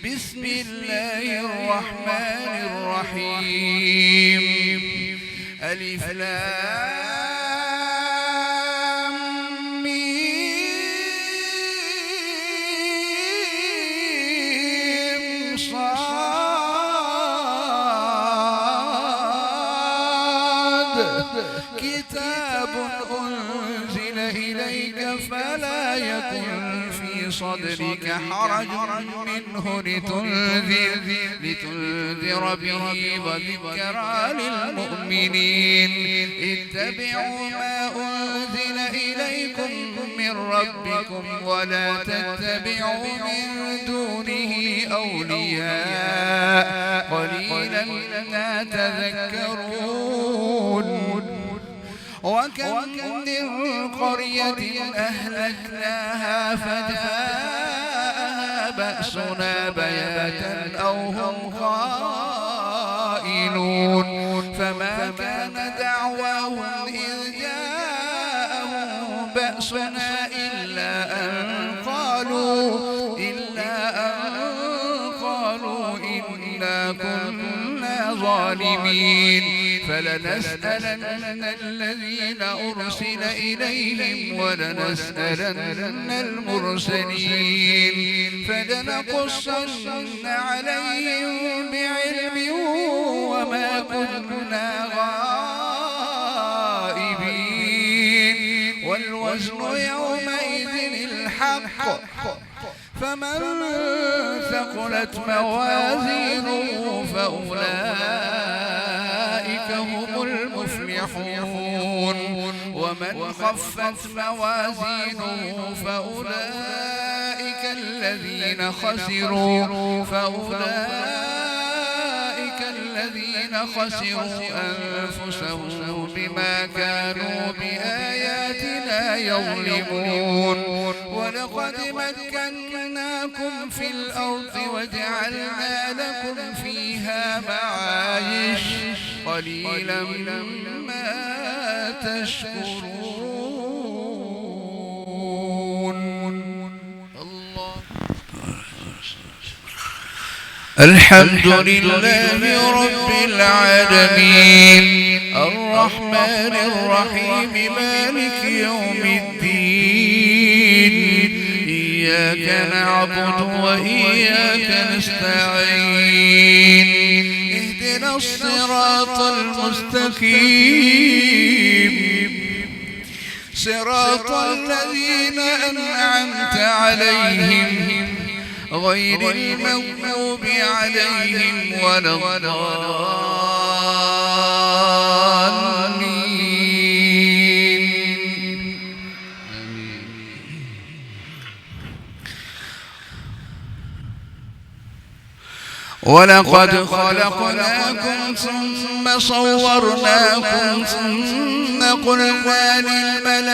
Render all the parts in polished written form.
بسم الله الرحمن الرحيم. ألف لام ميم صاد. كتاب أنزل إليك فلا يكن في صدرك حرج منه لتنذر به وذكرى للمؤمنين. اتبعوا ما أنزل إليكم من ربكم ولا تتبعوا من دونه أولياء قليلا ما تذكرون. وكم من قرية أهلكناها فجاءها بأسنا بياتا أو هم قائلون. فما كان دعواهم إذ جاءهم بأسنا إلا أن قالوا إنا كنا ظالمين. فلنسألن الذين أرسل إليهم ولنسألن المرسلين فلنقصن عليهم بعلم وما كنا غائبين. والوزن يومئذ الحق فمن ثقلت موازينه فأولئك هم المفلحون. ومن خفت موازينه فأولئك الذين خسروا أنفسهم بما كانوا بآياتنا يظلمون. ولقد مكناكم في الأرض وجعلنا لكم فيها معايش قليلا ما تشكرون. الحمد لله رب العالمين الرحمن الرحيم مالك يوم الدين. إياك نعبد وإياك نستعين. اهدنا الصراط المستقيم صراط الذين أنعمت عليهم غير المغضوب عليهم ولا الضالين. ولقد خلقناكم ثم صورناكم ثم قلنا للملائكة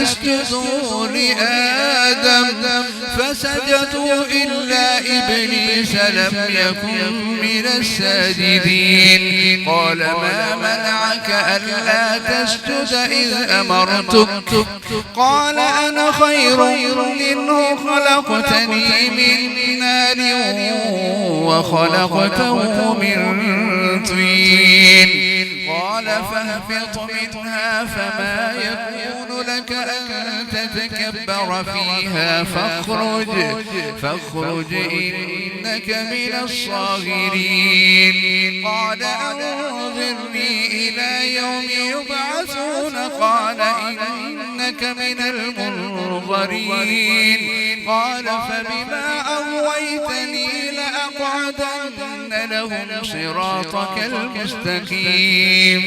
اسجدوا لآدم فسجدوا إلا إبليس لم يكن من الساجدين. قال ما منعك ألا تسجد إذ أمرتك؟ قال أنا خير منه خلقتني من نار وخلقته من طين. قال فاهبط منها فما يكون لك أن تتكبر فيها فاخرج إنك من الصاغرين. قال أنظرني إلى يوم يبعثون قال إنك من المنظرين. قال فبما أغويتني لأقعدن لهم صراطك المستقيم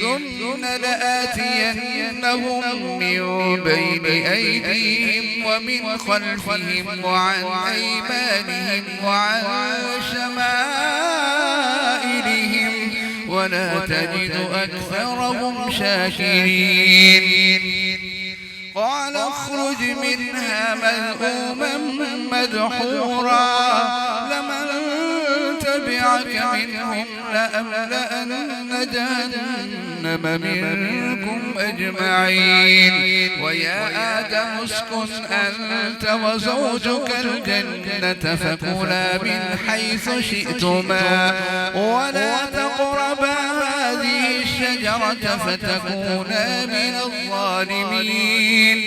ثم لآتينهم من بين أيديهم ومن خلفهم وعن أيمانهم وعن شمائلهم ولا تجد أكثرهم شاكرين. قال اخرج منها مذءوما مدحورا لمن تبعك تبعك منهم لأملأن جهنم منكم أجمعين ويا آدم اسكن أنت وزوجك الجنة فكلا من حيث شئتما ولا تقربا هذه الشجرة فتكونا من الظالمين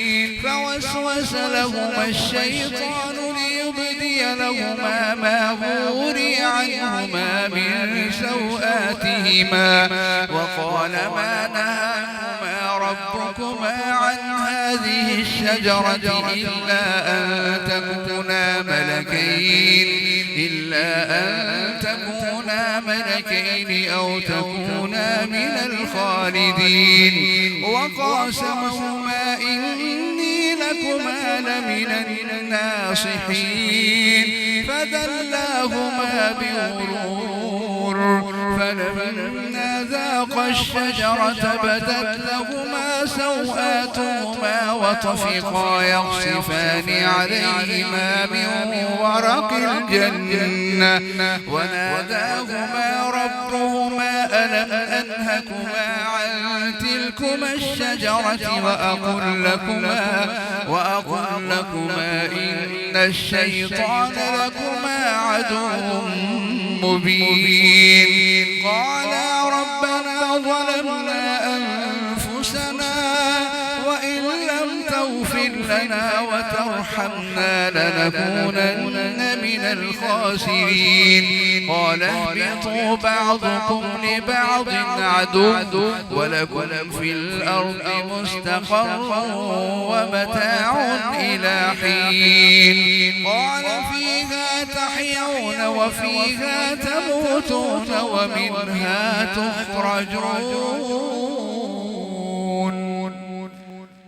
فوسوس لهما الشيطان ليبدي لهما ما وري عنهما من سوآتهما وقال ما نهاكما ربكما عن هذه الشجرة إلا أن تكونا ملكين أو تكونا من الخالدين وقاسمهما إني لكما لمن الناصحين فدلاهما بغرور فلما ذاقا الشجرة بدت لهما سوآتهما وطفقا يخصفان عليهما من ورق الجنة وناداهما ربهما ألم أنهكما عن تلكما الشجرة وأقل لكما إن الشيطان لكما عدو مبين قالا ربنا ظلمنا أنفسنا وإن لم تغفر لنا وترحمنا لنكونن من الخاسرين قال اهبطوا بعضكم لبعض عدو ولكم في الأرض مستقر ومتاع إلى حين قال فيها تحيون وفيها تموتون ومنها تخرجون.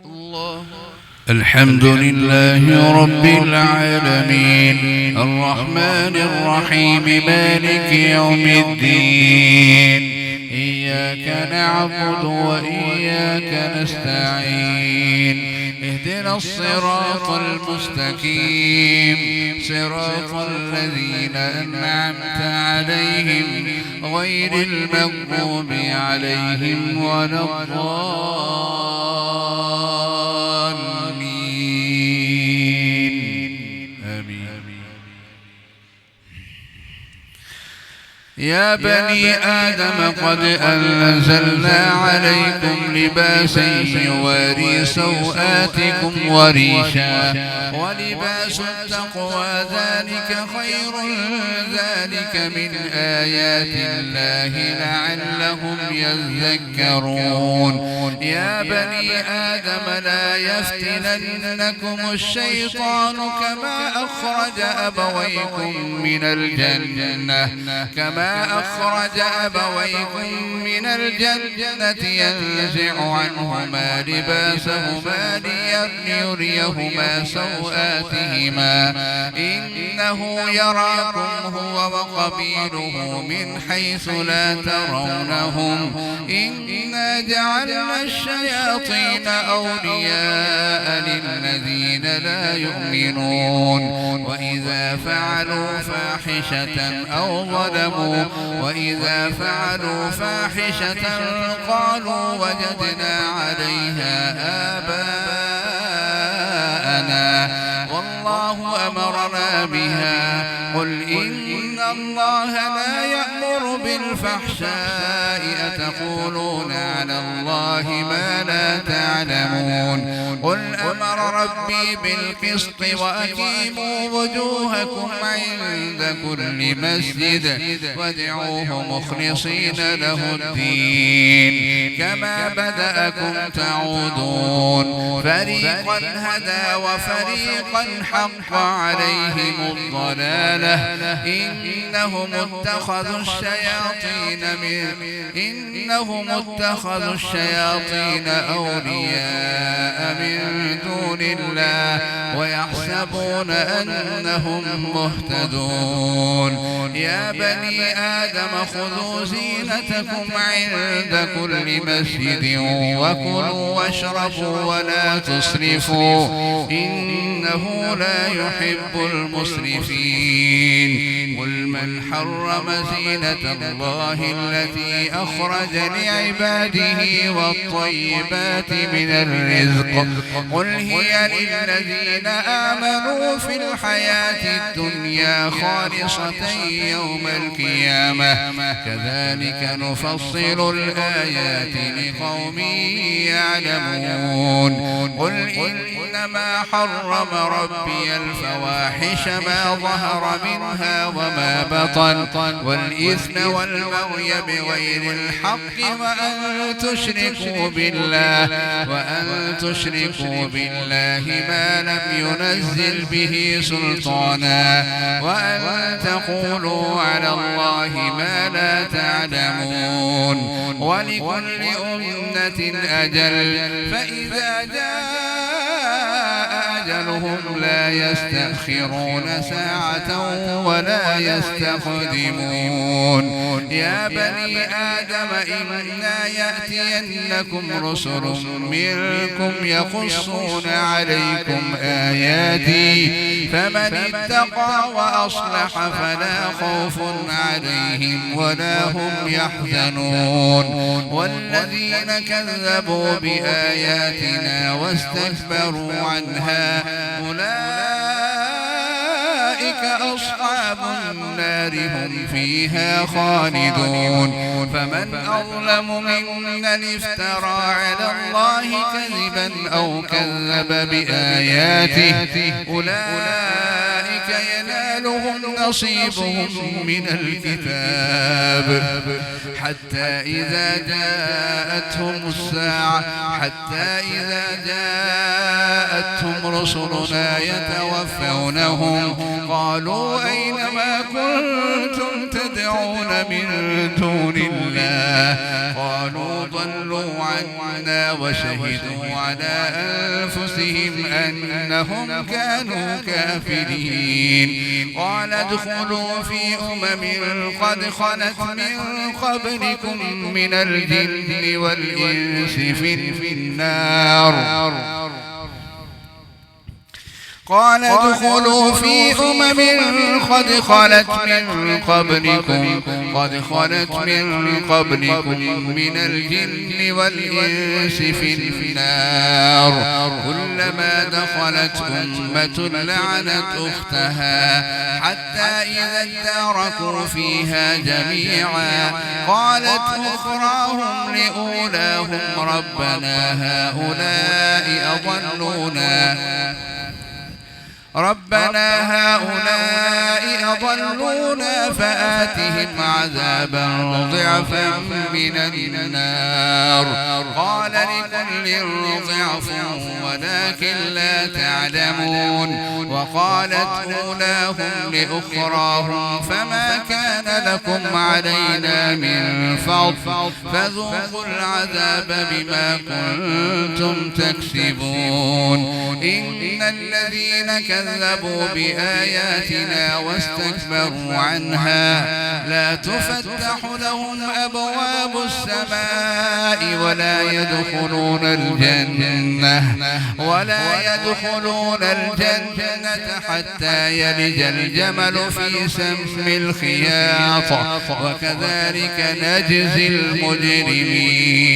الله. الحمد لله رب العالمين الرحمن الرحيم مالك يوم الدين إياك نعبد وإياك نستعين اهدنا الصراط المستقيم صراط الذين أنعمت عليهم غير المغضوب عليهم ولا الضالين آمين. يا بني آدم قد أنزلنا عليكم لباسا يواري سوآتكم وريشا ولباس التقوى ذلك خير ذلك من آيات الله لعلهم يذكرون. يا بني آدم لا يفتننكم الشيطان كما أخرج أبويكم من الجنة ينزع عنهما لباسهما ليريهما سوآتهما إنه يراكم هو وقبيله من حيث لا ترونهم إنا جعلنا الشياطين أولياء للذين لا يؤمنون وإذا فعلوا فاحشة قالوا وجدنا عليها آباءنا والله أمرنا بها قل إن الله لا يأمر بالفحشاء أتقولون على الله ما لا تعلمون قل أمر ربي بالقسط وأقيموا وجوهكم عند كل مسجد وادعوه مخلصين له الدين كما بدأكم تعودون فريقا هدى وفريقا حق عليهم الضلالة إنهم اتخذوا الشياطين أولياء من دون الله ويحسبون أنهم مهتدون. يا بني آدم خذوا زينتكم عند كل مسجد وكلوا واشربوا ولا تسرفوا إنه لا يحب المسرفين. قل من حرم زينة الله التي أخرج لعباده والطيبات من الرزق قل هي للذين آمنوا في الحياة الدنيا خالصة يوم القيامة كذلك نفصل الآيات لقوم يعلمون قل إنما حرم ربي الفواحش ما ظهر منها وما بطن والإثم والبغي بغير الحق وأن تشركوا بالله ما لم ينزل به سلطانا وأن تقولوا على الله ما لا تعلمون ولكل أمة أجل فإذا جاء أجلهم لا يستأخرون ساعة ولا يستقدمون يا بني آدم إنا يأتينكم رسل منكم يقصون عليكم آياتي فمن اتقى وأصلح فلا خوف عليهم ولا هم يحزنون والذين كذبوا بآياتنا واستكبروا عنها أولئك أصحاب النار هم فيها خالدون فمن أظلم ممن افترى على الله كذبا أو كذب بآياته أولئك ينالهم نصيبهم من الكتاب حتى إذا جاءتهم رسلنا يتوفونهم قالوا أين ما كنتم تدعون من دون الله قالوا ضلوا عنا وشهدوا على أنفسهم أنهم كانوا كافرين قال ادخلوا في قد خلت من قبلكم من الجن والإنس في النار قال ادخلوا في قد خلت من قبلكم من الجن والإنس في النار كلما دخلت أمة لعنت أختها حتى إذا اداركوا فيها جميعا قالت أخراهم لأولاهم ربنا هؤلاء أضلونا فآتهم عذابا ضعفا من النار قال لكل ضعف ولكن لا تعلمون وقالت أولاهم لأخراهم فما كان لكم علينا من فضل فذوقوا العذاب بما كنتم تكسبون إن الذين كذبوا بآياتنا واستكبروا عنها لا تفتح لهم أبواب السماء ولا يدخلون الجنة حتى يلج الجمل في سم الخياط وكذلك نجزي المجرمين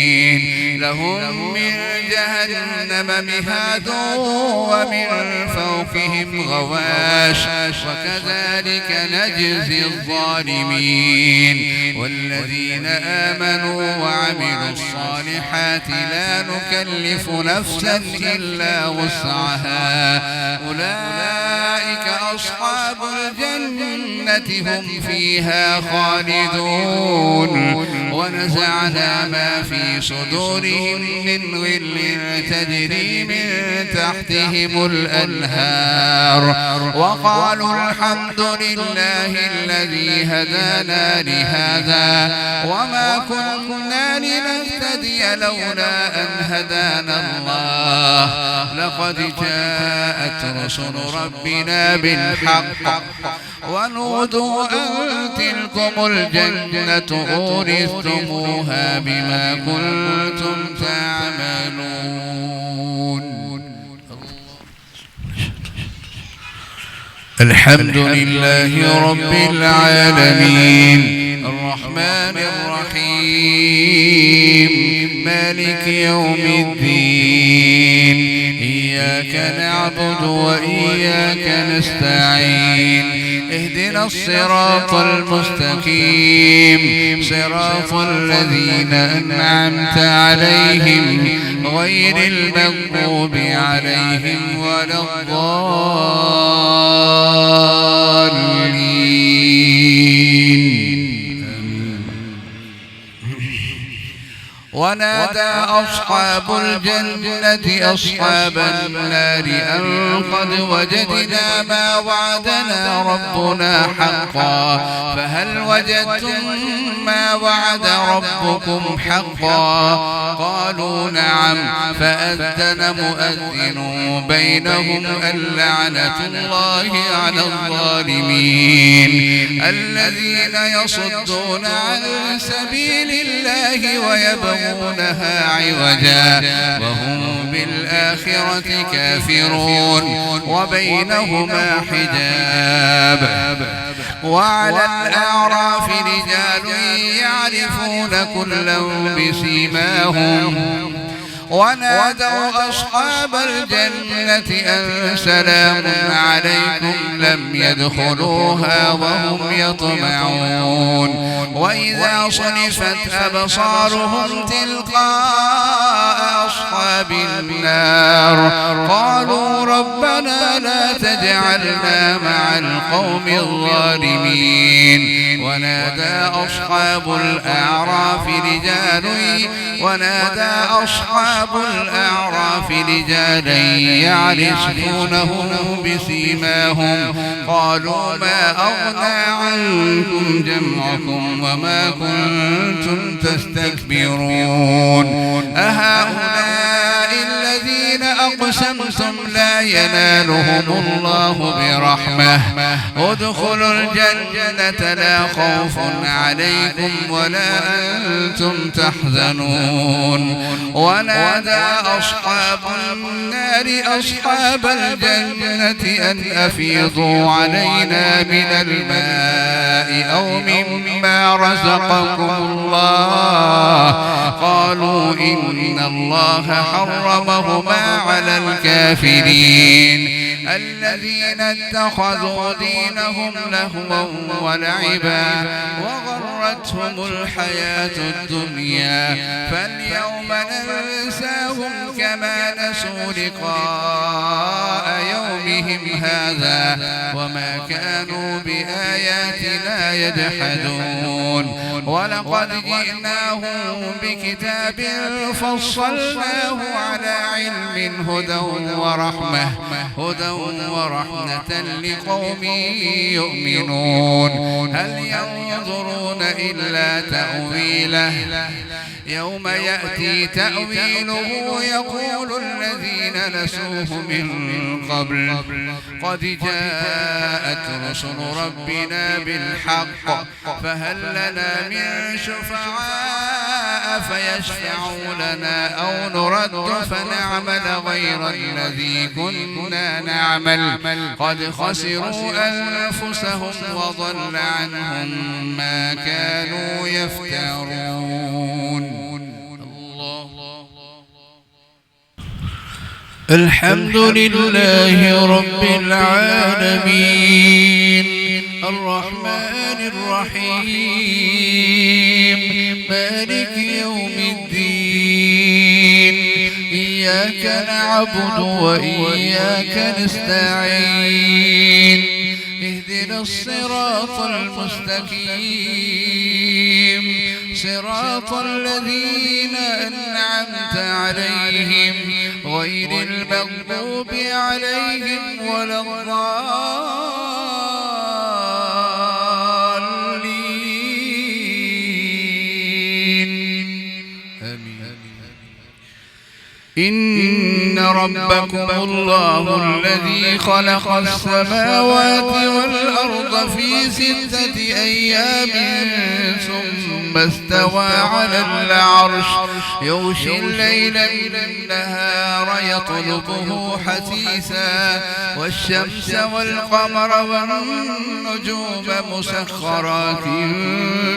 لهم من جهنم مهاد ومن فوقهم غواش وكذلك نجزي الظالمين والذين آمنوا وعملوا الصالحات لا نكلف نفسا إلا وسعها أولئك أصحاب الجنة هم فيها خالدون ونزعنا ما في صدورهم من غل تجري من تحتهم الأنهار وقالوا الحمد لله الذي هدانا لهذا وما كنا لنهتدي لولا أن هدانا الله لقد جاءت رسل ربنا بالحق ونودوا أن تلكم الجنة أورثتموها بما كنتم تعملون الحمد لله رب العالمين الرحمن الرحيم مالك يوم الدين إياك نعبد وإياك نستعين اهدنا الصراط المستقيم صراط الذين أنعمت عليهم غير المغضوب عليهم ولا الضالين. ونادى أصحاب الجنة أصحاب النار أن قد وجدنا ما وعدنا ربنا حقا فهل وجدتم ما وعد ربكم حقا قالوا نعم فأذن مؤذن بينهم اللعنة الله على الظالمين الذين يصدون عن سبيل الله ويبغونها عوجا وهم بالآخرة كافرون وبينهما حجاب. وعلى الأعراف رجال يعرفون كلا بسيماهم ونادوا أصحاب الجنة أن سلام عليكم لم يدخلوها وهم يطمعون وإذا صرفت أبصارهم تلقاء أصحاب النار قالوا ربنا لا تجعلنا مع القوم الظالمين. ونادى أصحاب الأعراف رجالا يعرفونهم بسيماهم قالوا ما أغنى عنكم جمعكم وما كنتم تستكبرون أهؤلاء الذين أقسمتم لا ينالهم الله برحمة ادخلوا الجنة لا خوف عليكم ولا أنتم تحزنون. ونادى أصحاب النار أصحاب الجنة أن أفيضوا علينا من الماء أو مما رزقكم الله قالوا إن الله حرمهما على الكافرين الذين اتخذوا دينهم لهوا ولعبا وغرتهم الحياة الدنيا فاليوم ننساهم كما نسوا لقاء يومهم هذا وما كانوا بآياتنا يجحدون. ولقد جئناهم بكتاب فصلناه على علم هدى ورحمة لقوم يؤمنون هل ينظرون إلا تأويله يوم يأتي تأويله يقول الذين نسوه من قبل قد جاءت رسل ربنا بالحق فهل لنا من شفعاء فيشفعوا لنا أو نرد فنعمل غير الذي كنا نعمل قد خسروا أنفسهم وضل عنهم ما كانوا يفترون. الحمد لله رب العالمين الرحمن الرحيم مالك يوم الدين إياك نعبد وإياك نستعين اهدنا الصراط المستقيم صراط الذين أنعمت عليهم غير المغضوب عليهم ولا الضالين. آمين. إن ربكم الله الذي خلق السماوات والأرض في 6 أيام ثم استوى على العرش يغشي الليل النهار يطلبه حثيثا والشمس والقمر والنجوم مسخرات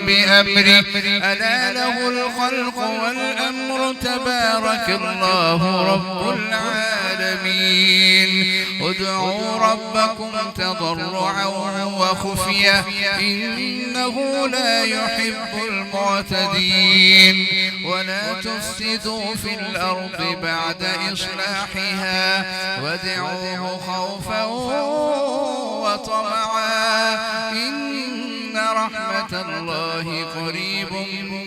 بأمره ألا له الخلق والأمر تبارك الله رب العالمين ادعوا ربكم تضرعا وخفية إنه لا يحب المعتدين ولا تفسدوا في الأرض بعد إصلاحها وادعوه خوفا وطمعا إن رحمة الله قريب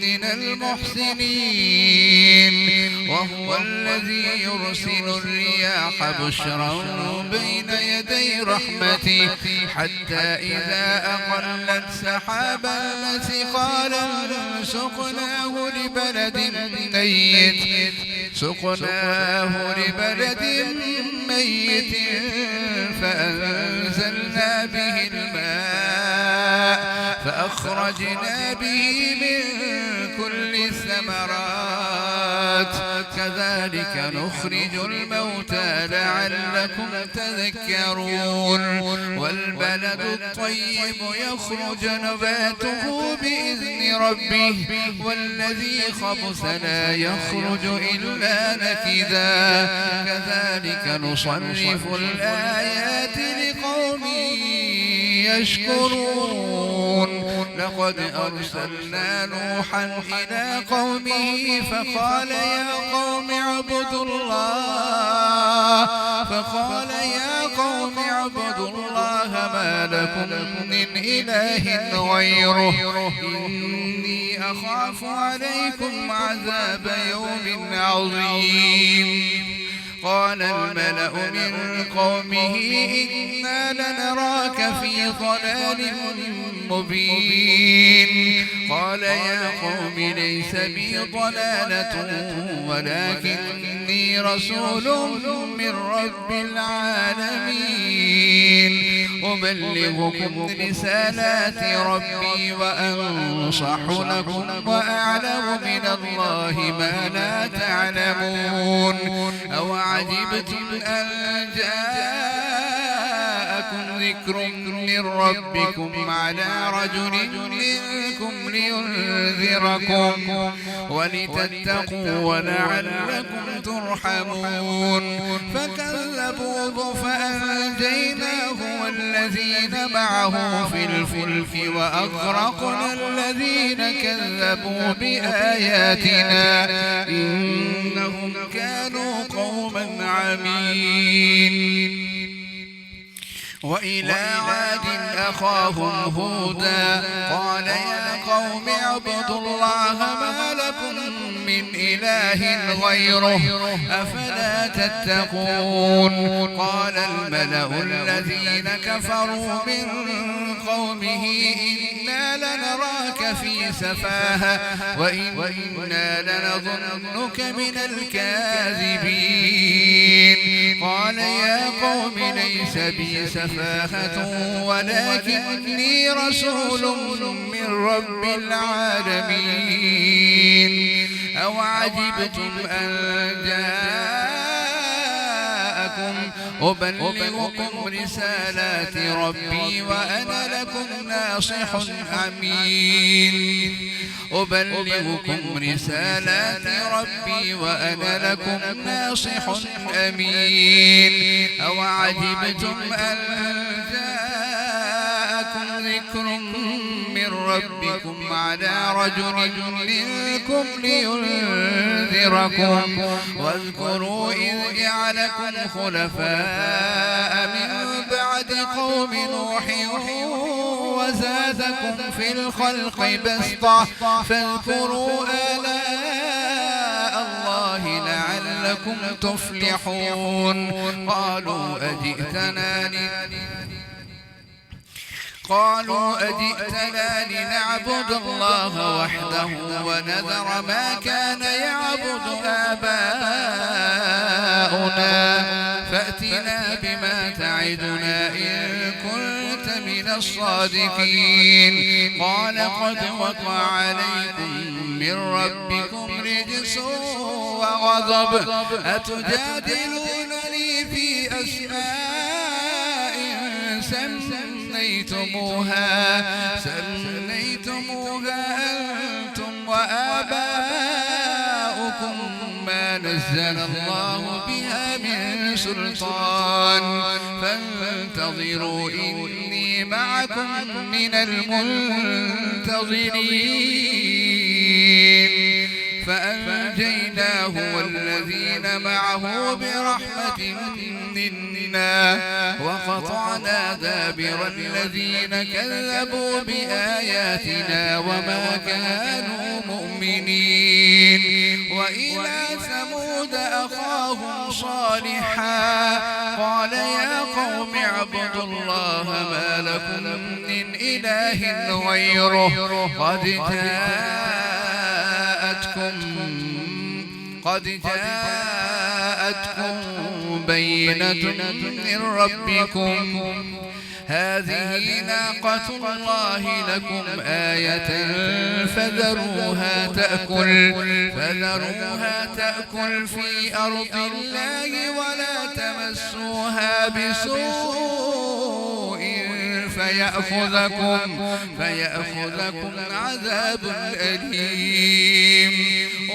من المحسنين وهو الذي يرسل الرياح بشرا بين يدي رحمته حتى إذا أقلت سحابا ثقالا سقناه لبلد ميت فأنزلنا به الماء فأخرجنا به من كل الثمرات كذلك نخرج الموتى لعلكم تذكرون والبلد الطيب يخرج نباته بإذن ربه والذي خبث لا يخرج إلا نكدا كذلك نصرف الآيات لقوم يشكرون لقد أرسلنا نوحا إلى قومه فقال يا قوم اعبدوا الله ما لكم من إله غيره إني أخاف عليكم عذاب يوم عظيم قال الملأ من قومه إنا لنراك في ضلال مبين قال يا قوم ليس بي ضلالة ولكني رسول من رب العالمين أبلغكم رسالات ربي وأنصح لكم وأعلم من الله ما لا تعلمون أوعجبتم أن جاءكم ذكر من ربكم على رجل منكم لينذركم ولتتقوا ولعلكم ترحمون فكذبوه فأنجيناه والذين معه في الفلك وأغرقنا الذين كذبوا بآياتنا إنهم كانوا قوما عمين وإلى عاد أخاهم هودا قال يا قوم اعبدوا الله ما لكم من إله غيره أفلا تتقون قال الملأ الذين كفروا من قومه إنا لنراك في سفاهة وإنا لنظنك من الكاذبين قال يا قوم ليس بي سفاهة ولكني رسول من رب العالمين أوعجبتم أن جاءكم أبلغكم رسالات ربي وأنا لكم ناصح أمين أبلغكم رسالات ربي وأنا لكم ناصح أمين أوعجبتم أن جاءكم ذكر من ربكم على رجل منكم لينذركم واذكروا إذ جعلكم خلفاء من بعد قوم نوح وزادكم في الخلق بسطة فاذكروا آلاء الله لعلكم تفلحون قالوا أجئتنا لنعبد الله وحده ونذر ما كان يعبد آباؤنا فأتنا بما تعدنا إن كنت من الصادقين قال قد وقع عليكم من ربكم رجس وغضب أتجادلونني في أسماء سميتموها أنتم وآباؤكم ما نزل الله بها من سلطان فانتظروا إني معكم من المنتظرين فأنجيناه والذين معه برحمة منا وقطعنا دابر الذين كذبوا بآياتنا وما كانوا مؤمنين وإلى ثمود أخاهم صالحا قال يا قوم اعبدوا الله ما لكم من إله غيره قد جاءتكم بينة من ربكم هذه ناقة الله لكم آية فذروها تأكل في أرض الله ولا تمسوها بسوء فيأخذكم عذاب أليم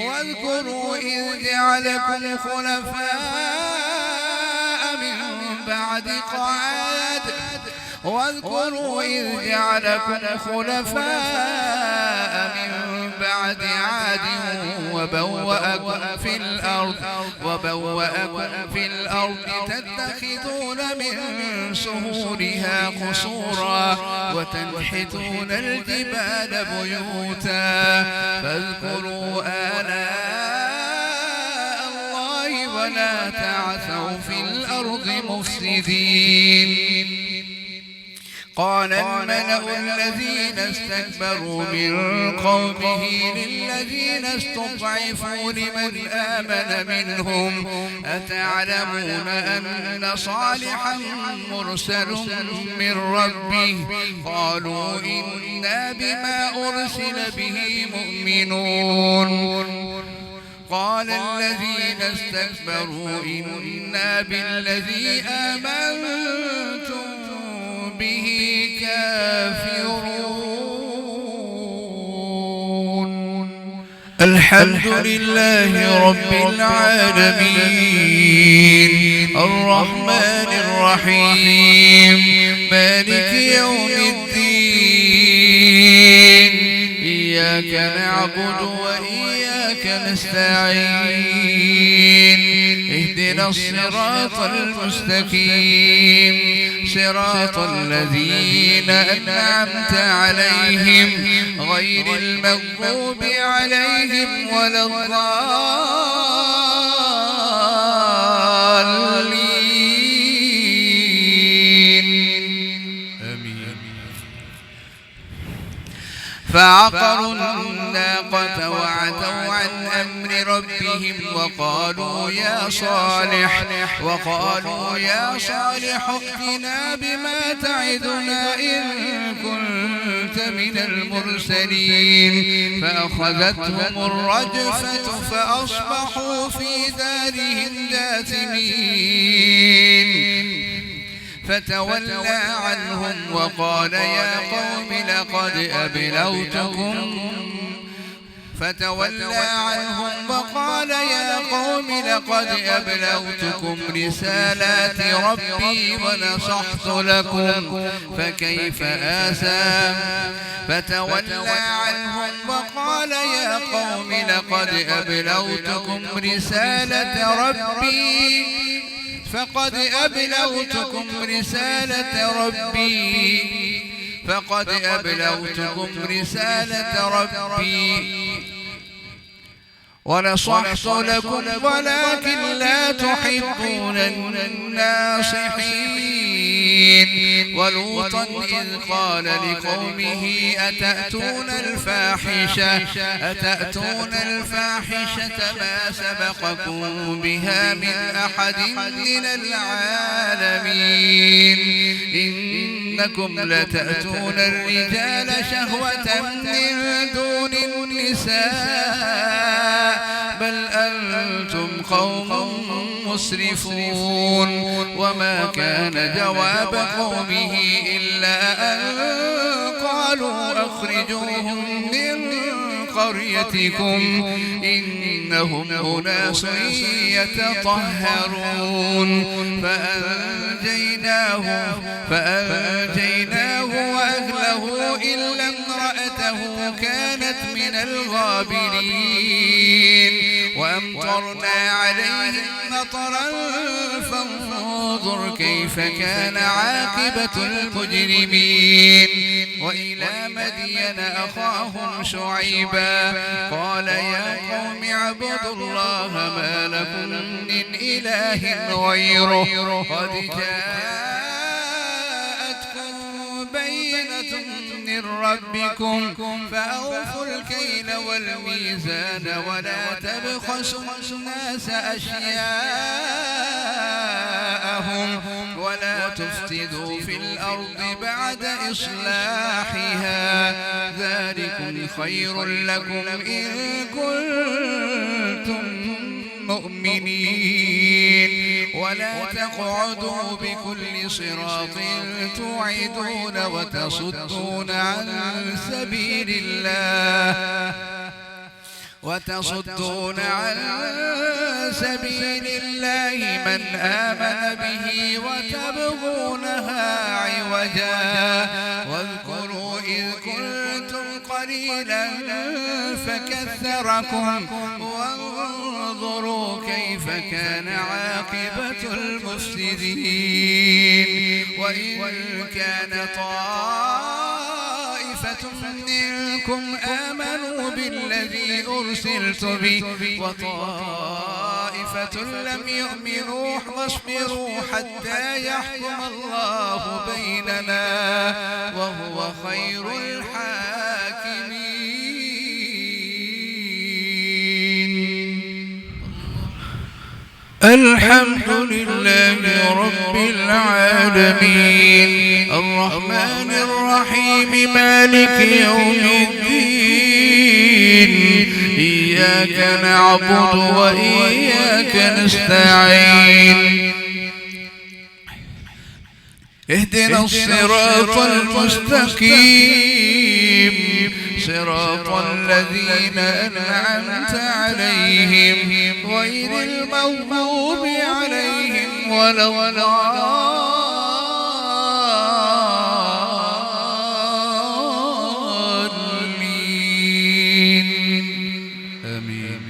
واذكروا إذ جعلكم خلفاء من بعد عاد وبوأكم في الأرض تتخذون من سهولها قصورا وتنحتون الجبال بيوتا فاذكروا آلاء الله ولا تعثوا في الأرض مفسدين قال الملأ الذين استكبروا من قومه للذين استضعفوا لمن آمن منهم أتعلمون أن صالحا مرسل من ربه قالوا إنا بما أرسل به مؤمنون قال الذين استكبروا إنا بالذي آمنتم به كافرون الحمد لله رب العالمين الرحمن الرحيم مالك يوم الدين إياك نعبد وإياك نستعين اهدنا الصراط المستقيم صراط الذين أنعمت عليهم غير المغضوب عليهم ولا الضالين آمين فعقروا الناقة وعتوا عن أمر ربهم وقالوا يا صالح ائتنا بما تعدنا إن كنت من المرسلين فأخذتهم الرجفة فأصبحوا في دارهم جاثمين فتولى عنهم وقال يا قوم لقد أبلغتكم رسالات ربي ونصحت لكم فكيف آسى فتولى عنهم وقال يا قوم لقد أبلغتكم رسالة ربي ونصحت لكم ولكن لا تحبون الناصحين ولوطا إذ قال لقومه أتأتون الفاحشة ما سبقكم بها من أحد من العالمين إنكم لتأتون الرجال شهوة من دون النساء بل أنتم قوم مسرفون وما كان جواب قومه إلا أن قالوا أخرجوهم من قريتكم إنهم أناس يتطهرون فأنجيناه وأهله إلا امرأته كانت من الغابرين وأمطرنا عليهم مطرا فانظر كيف كان عاقبة المجرمين وإلى مدين أخاهم شعيبا قال يا قوم اعبدوا الله ما لكم من إله غيره قد جاءتكم بينة من ربكم فأوفوا الكيل والميزان ولا تبخسوا الناس أشياءهم ولا تفسدوا في الأرض بعد إصلاحها ذلكم خير لكم إن كنتم مؤمنين ولا تقعدوا بكل صراط توعدون وتصدون عن سبيل الله من آمن به وتبغونها عوجا واذكروا إذ كنتم قليلا فكثركم وانظروا كيف كان عاقبة المفسدين وإن كان طائفة منكم آمنوا بالذي أرسلت به وطائفة لم يؤمنوا واصبروا حتى يحكم الله بيننا وهو خير الحاكمين. الحمد لله رب العالمين الرحمن الرحيم مالك يوم الدين إياك نعبد وإياك نستعين اهدنا الصراط المستقيم صراط الذين أنعمت عليهم غير المغضوب عليهم ولا الضالين آمين.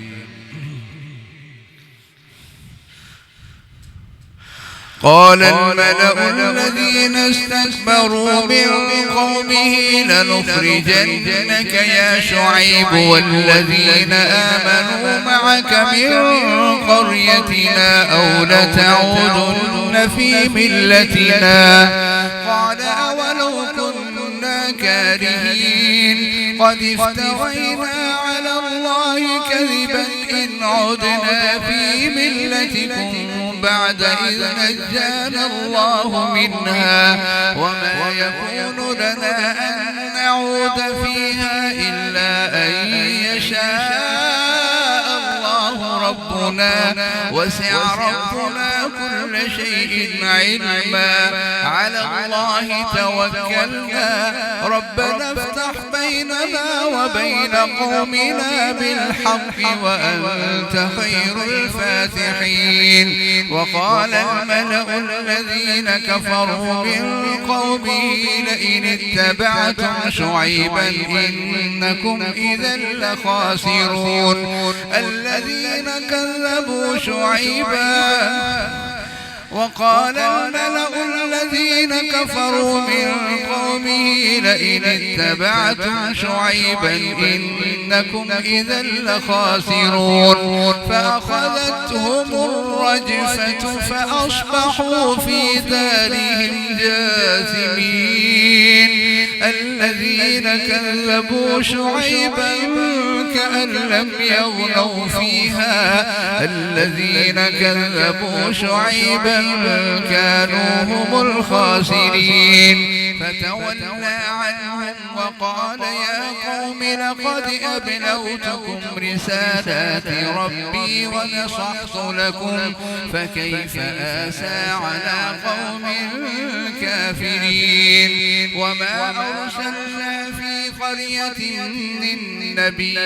قال الملأ الذين استكبروا من قومه لنخرجنك يا شعيب والذين آمنوا معك من قريتنا أو لتعودن في ملتنا قال أولو كنا كارهين قد افترينا على الله كذبا إن عدنا في ملتكم بعد إذ نجانا الله منها وما يكون لنا أن نعود فيها إلا أن يشاء الله ربنا وسع ربنا كل شيء علما على الله توكلنا ربنا افتح بيننا وبين قومنا بالحق وأنت خير الفاتحين. وقال الملأ الذين كفروا من قومه لئن اتبعتم شعيبا إنكم إذا لخاسرون الذين كذبوا شعيبا وقال الملأ الذين كفروا من قومه لئن اتبعتم شعيبا إنكم إذا لخاسرون فأخذتهم الرجفة فأصبحوا في دارهم جاثمين الذين كذبوا شعيبا كأن لم يغنوا فيها الذين كذبوا شعيبا كانوا هم الخاسرين فتولى عنهم وقال يا قوم لقد أبلغتكم رسالات ربي ونصحت لكم فكيف آسى على قوم كافرين وما أرسلنا في قرية من نبي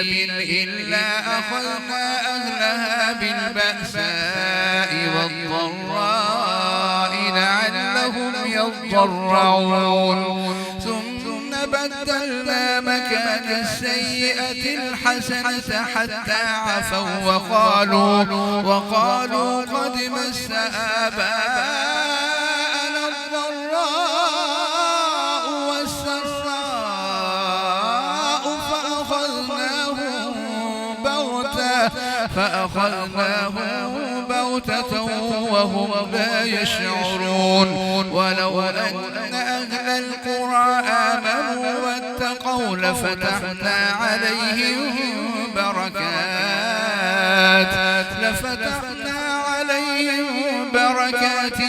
إلا أخذنا أهلها بالبأساء والضراء لعلهم يضرعون ثم بدلنا مكان السيئة الحسنة حتى عفوا وقالوا قد مس آباءنا الضراء والسراء فأخذناهم بغتة وهم لا يشعرون ولو أن أهل القرى آمنوا واتقوا لفتحنا عليهم بركات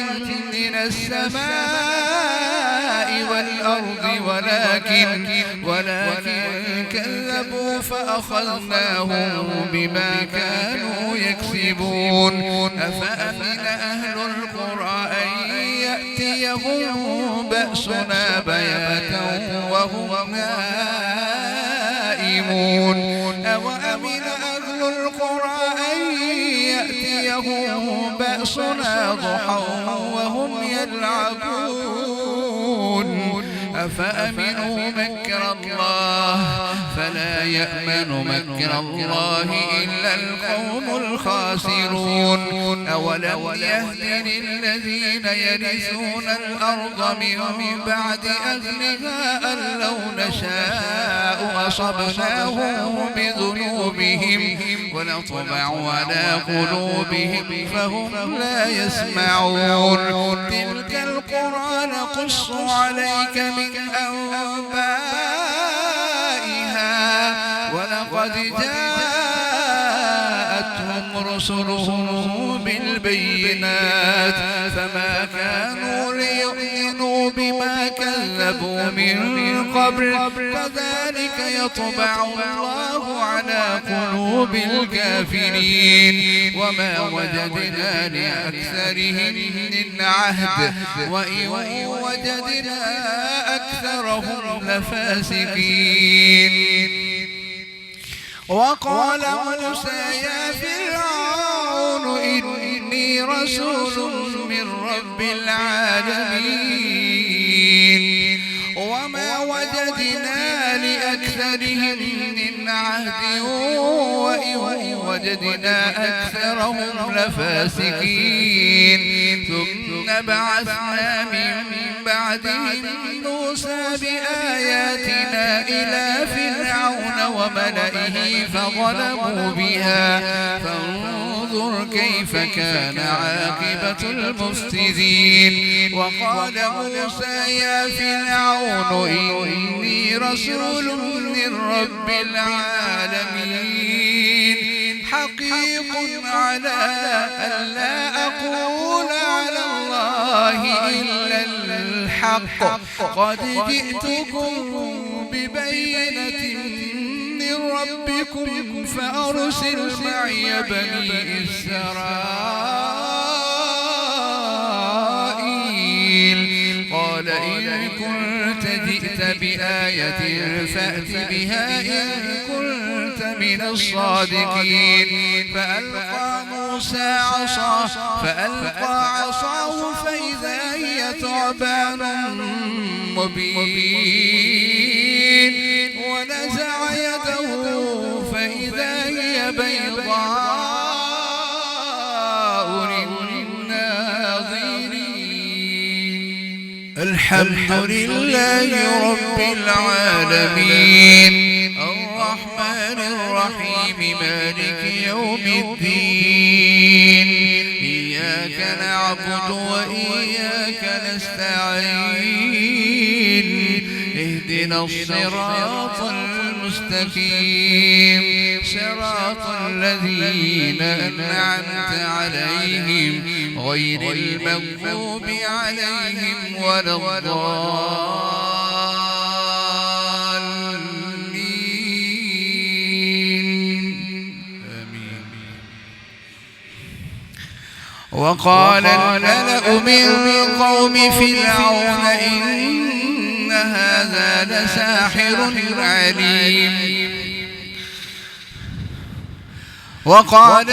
من السماء والأرض ولكن كذبوا فأخذناهم بما كانوا يكسبون أفأمن أهل القرى أن يأتيهم بأسنا بياتا وهم نائمون أوأمن أهل القرى أن يأتيهم بأسنا ضحى وهم يلعبون أفأمنوا مكر الله فلا يأمن مكر الله إلا القوم الخاسرون أولم يهد للذين يرثون الأرض من بعد أهلها أن لو نشاء أصبناهم بذنوبهم ونطبع على قلوبهم فهم لا يسمعون تلك القرى نقص عليك من أنبائها ولقد جاءتهم رسلهم بالبينات فما كانوا ليؤمنوا بما كذبوا من قبل كذلك يطبع الله على قلوب الكافرين وما وجدنا لأكثرهم من عهد وإن وجدنا أكثرهم لفاسقين وقال موسى يا فرعون إني رسول من رب العالمين وما وجدنا لأكثرهم من عهد وإن وجدنا أكثرهم لفاسقين ثم بعثنا من بعدهم موسى بآياتنا إلى فرعون وملئه فظلموا بها فانظر كيف كان عاقبة المفسدين وقال موسى يا فرعون إني رسول من رب العالمين حقيق على ألا أقول على الله إلا الحق قد جئتكم ببينة من ربكم فأرسل معي بني إسرائيل قال إن كنت جئت بآية فأت بها إن كنت من الصادقين فألقى عصاه فإذا هي ثعبان مبين ونزع يده فإذا هي بيضاء للناظرين الحمد لله رب العالمين الرحمن الرحيم مالك يوم الدين إياك نعبد وإياك نستعين اهدنا الصراط المستقيم صراط الذين أنعمت عليهم غير المغضوب عليهم ولا الضالين آمين. وقال الملأ من قوم فرعون إن هذا لساحر عليم. وقال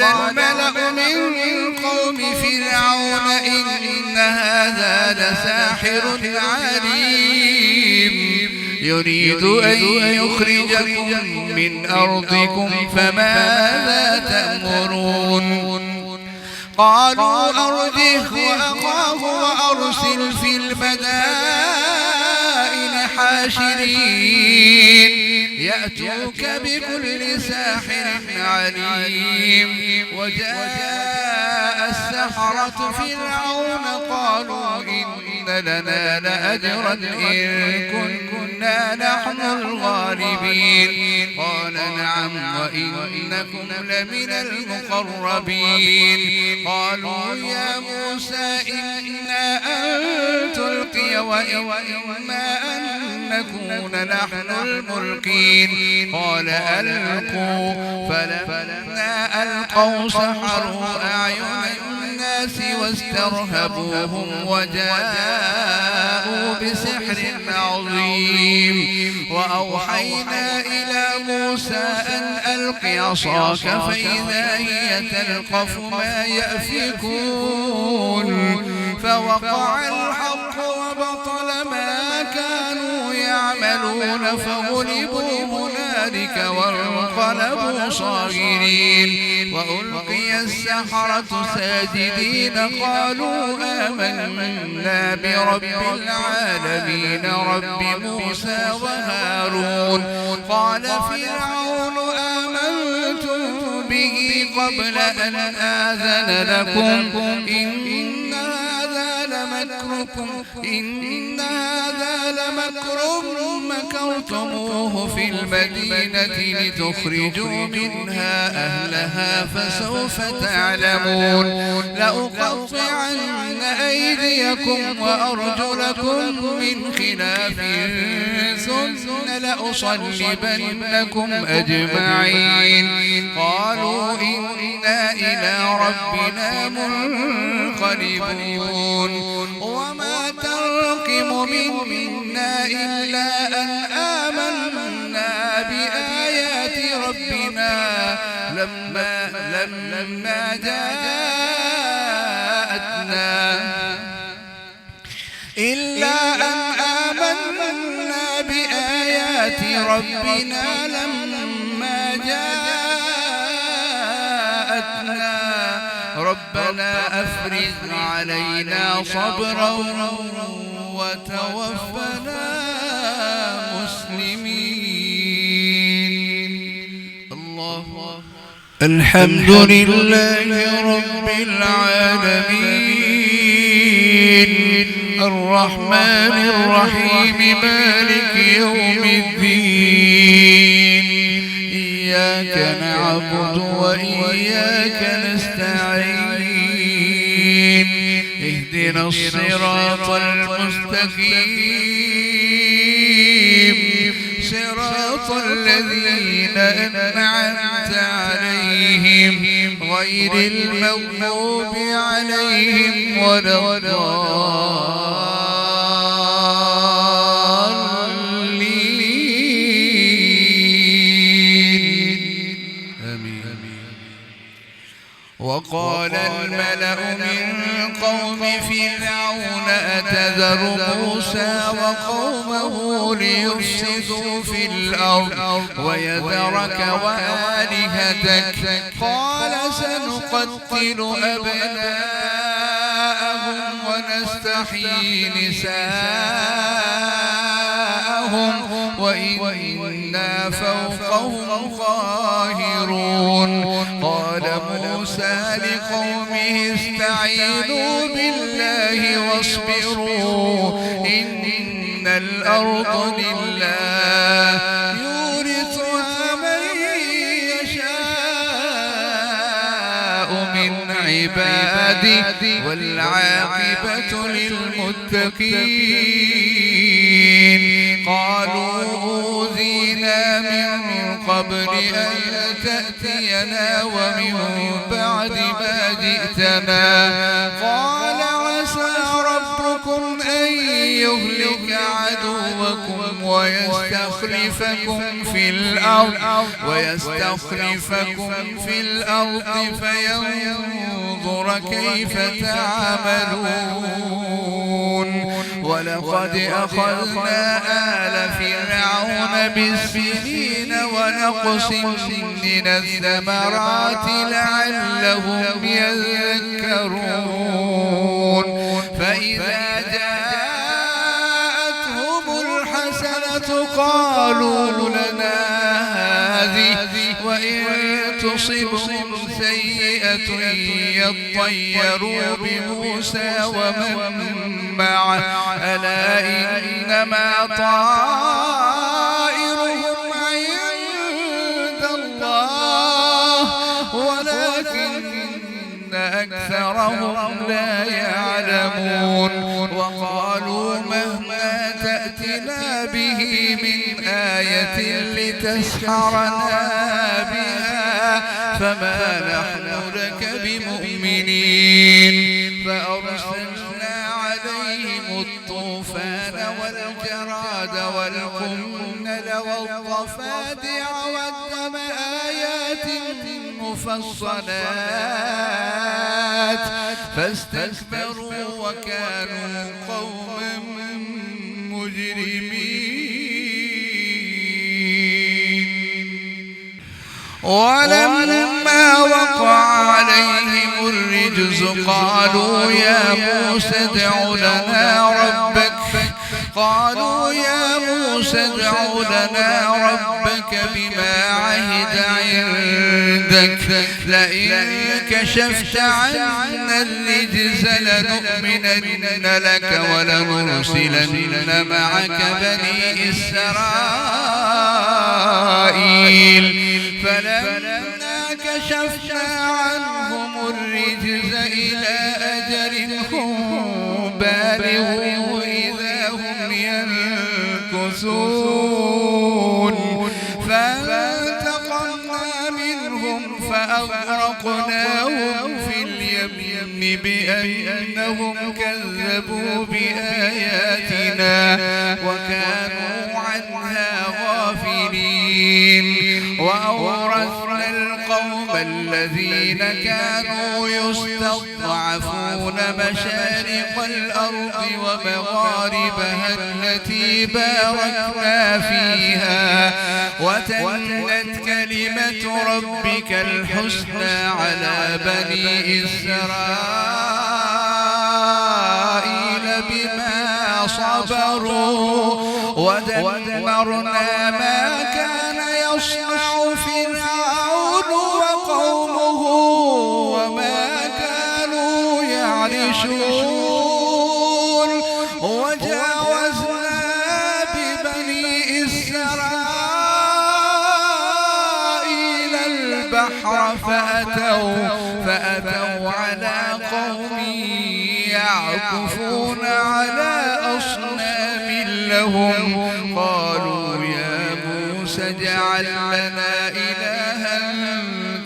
الملأ من قوم فرعون إن هذا لساحر عليم يريد أن يخرجكم من أرضكم فماذا تأمرون. قالوا أرجه وأخاه وأرسل في المدائن حاشرين يأتوك بكل ساحر عليم. وجاء السحرة فرعون قالوا إن لنا لأجرا إن كنا نحن الغالبين. قال نعم وإنكم لمن المقربين. قالوا يا موسى إما أن تلقي وإما أن نكون نحن الملقين. قال ألقوا فلما ألقوا سحروا أعين الناس واسترهبوهم وجاءوا بسحر عظيم. وأوحينا إلى موسى أن ألق عصاك فإذا هي تلقف ما يأفكون. فوقع الحق وبطل ما كانوا يعملون فغلبوا هنالك وانقلبوا صاغرين. وألقي السحرة ساجدين قالوا آمنا برب العالمين رب موسى وهارون. قال فرعون آمنتم به قبل أن آذن لكم إن هذا لمكر مكرتموه في المدينة لتخرجوا منها أهلها فسوف تعلمون. لأقطعن أيديكم وأرجلكم من خلاف ثم لأصلبنكم أجمعين. قالوا إنا إلى ربنا منقلبون. وما تنقم منا إلا أن آمنا بآيات ربنا لما جاءتنا إلا أن آمنا بآيات ربنا لما جاءتنا ربنا أفرغ علينا صبرا وتوفنا مسلمين. الله الحمد لله رب العالمين الرحمن الرحيم مالك يوم الدين إياك نعبد وإياك نستعين اهدنا الصراط المستقيم صراط الذين أنعمت عليهم غير المغضوب عليهم ولا الضالين آمين. وقال الملأ من قوم فرعون أتذر موسى وقومه ليفسدوا في الأرض ويذرك وآلهتك قال سنقتل أبناءهم ونستحيي نساءهم وإنا فوقهم قاهرون. قال موسى لقومه استعينوا بالله واصبروا إن الأرض لله يورثها من يشاء من عباده والعاقبة للمتقين. قالوا أوذينا من قبل أن تأتينا ومن بعد ما جئتنا. قال عسى ربكم أن يهلك عدوكم ويستخلفكم في الأرض فينظر كيف تعملون. ولقد أخذنا آل فرعون بالسنين ونقص من الثمرات لعلهم يذكرون. فإذا جاءتهم الحسنة قالوا لنا هذه وإن تصبهم سيئة يطيروا بموسى ومن معه ألا إنما طائرهم عند الله ولكن أكثرهم لا يعلمون. وقالوا مهما تأتنا به من آية لتسحرنا بها فما نحن لك بمؤمنين. فأرسلنا عليهم الطوفان والجراد والقمل والضفادع والدم آيات مفصلات فاستكبروا وكانوا قوما مجرمين. ولما وقع عليهم الرجز قالوا يا موسى ادع لنا ربك بما عهد عندك لئن كشفت عنا الرجز لنؤمنن لك ولنرسلن معك بني إسرائيل. فلما كشفنا عنهم الرجز إلى أجل هم بالغوه إذا هم ينكثون. فانتقمنا منهم فأغرقناهم في اليم بأنهم كذبوا بآياتنا وكانوا عنها غافلين. وأورثنا القوم الذين كانوا يستضعفون مشارق الأرض ومغاربها التي باركنا فيها وتمت كلمة ربك الحسنى على بني إسرائيل بما صبروا ودمرنا ما كان يصنع فرعون وقومه وما كانوا يعرشون. وجاوزنا ببني إسرائيل البحر فأتوا على قوم يعكفون على أصنام لهم. قالوا يا موسى اجعل لنا إلها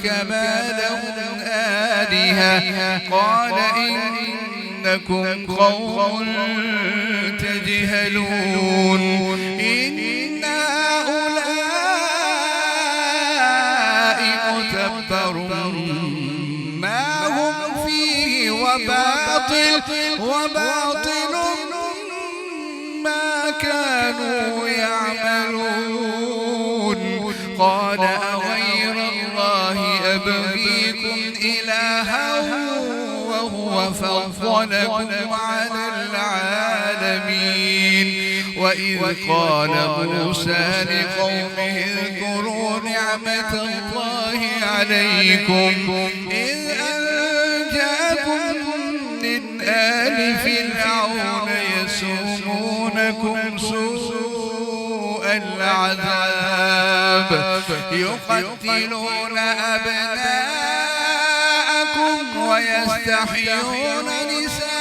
كما لهم آلهة. قال إنكم قوم تجهلون. إن هؤلاء متبر ما هم فيه وباطل ما كانوا يعملون. قال أغير الله أبغيكم إلها وهو وفضلكم على العالمين. وإذ قال موسى لقومه اذكروا نعمة الله عليكم إذ أنجاكم من آل فرعون يسومونكم سوء العذاب يقتلون أبناءكم ويستحيون نساءكم